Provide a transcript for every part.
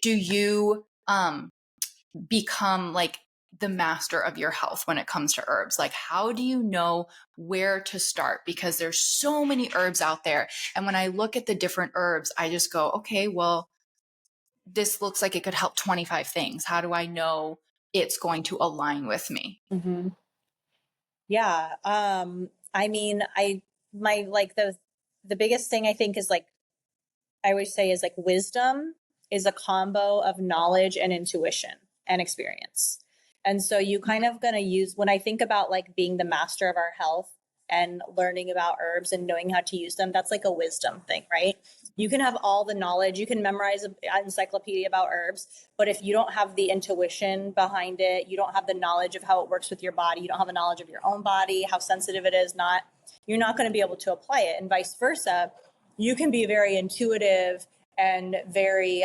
do you become like the master of your health when it comes to herbs? Like, how do you know where to start? Because there's so many herbs out there. And when I look at the different herbs, I just go, okay, well, this looks like it could help 25 things. How do I know it's going to align with me? Mm-hmm. Yeah. I mean, the biggest thing I think is like, I always say is like wisdom is a combo of knowledge and intuition and experience. And so you kind of going to use, when I think about like being the master of our health and learning about herbs and knowing how to use them, that's like a wisdom thing, right? You can have all the knowledge, you can memorize an encyclopedia about herbs, but if you don't have the intuition behind it, you don't have the knowledge of how it works with your body, you don't have the knowledge of your own body, how sensitive it is, you're not going to be able to apply it. And vice versa. You can be very intuitive and very,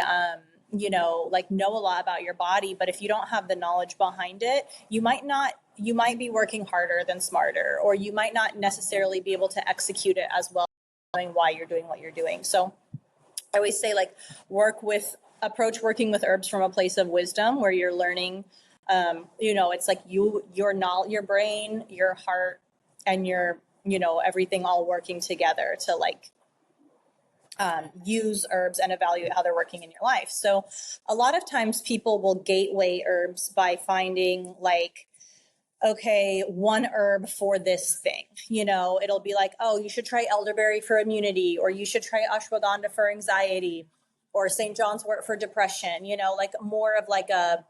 like know a lot about your body, but if you don't have the knowledge behind it, you might be working harder than smarter, or you might not necessarily be able to execute it as well, knowing why you're doing what you're doing. So I always say like approach working with herbs from a place of wisdom where you're learning, it's like your brain, your heart, and your, everything all working together to like use herbs and evaluate how they're working in your life. So a lot of times people will gateway herbs by finding like, okay, one herb for this thing. It'll be like, oh, you should try elderberry for immunity, or you should try ashwagandha for anxiety, or St. John's wort for depression, like more of like a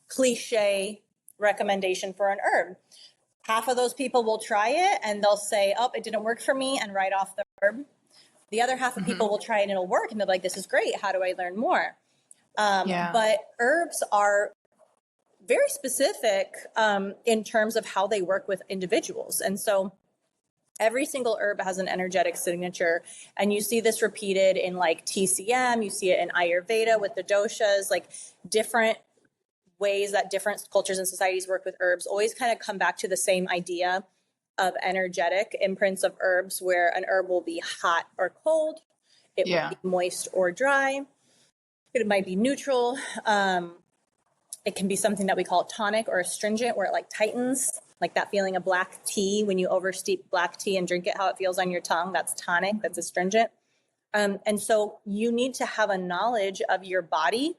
cliche recommendation for an herb. Half of those people will try it and they'll say, oh, it didn't work for me, and write off the herb. The other half of people will try it and it'll work, and they're like, this is great. How do I learn more? But herbs are very specific in terms of how they work with individuals. And so every single herb has an energetic signature. And you see this repeated in like TCM, you see it in Ayurveda with the doshas, like different ways that different cultures and societies work with herbs always kind of come back to the same idea of energetic imprints of herbs, where an herb will be hot or cold. It will be moist or dry. It might be neutral. It can be something that we call tonic or astringent, where it like tightens, like that feeling of black tea when you oversteep black tea and drink it, how it feels on your tongue. That's tonic, that's astringent. And so you need to have a knowledge of your body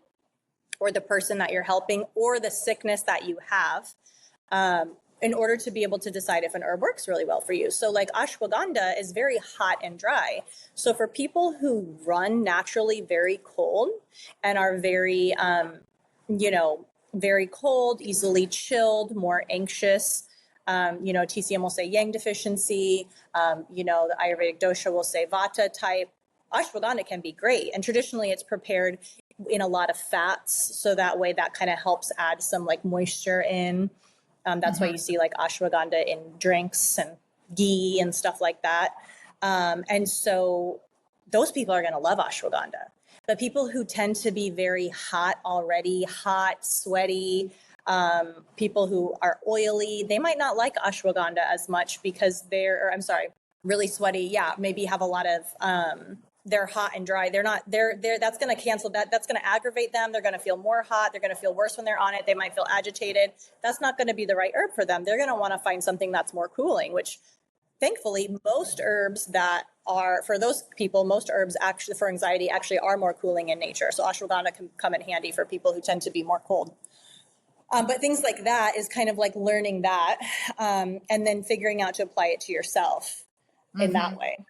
or the person that you're helping or the sickness that you have in order to be able to decide if an herb works really well for you. So like ashwagandha is very hot and dry. So for people who run naturally very cold and are very, very cold, easily chilled, more anxious, TCM will say yang deficiency, the Ayurvedic dosha will say vata type, ashwagandha can be great. And traditionally it's prepared in a lot of fats. So that way that kind of helps add some like moisture in. That's why you see like ashwagandha in drinks and ghee and stuff like that. And so those people are going to love ashwagandha. But people who tend to be very hot already, hot, sweaty, people who are oily, they might not like ashwagandha as much because really sweaty. Yeah, maybe have a lot of, they're hot and dry. That's going to cancel that. That's going to aggravate them. They're going to feel more hot. They're going to feel worse when they're on it. They might feel agitated. That's not going to be the right herb for them. They're going to want to find something that's more cooling, which thankfully most herbs that are for those people, most herbs actually for anxiety actually are more cooling in nature. So ashwagandha can come in handy for people who tend to be more cold. But things like that is kind of like learning that and then figuring out to apply it to yourself in that way.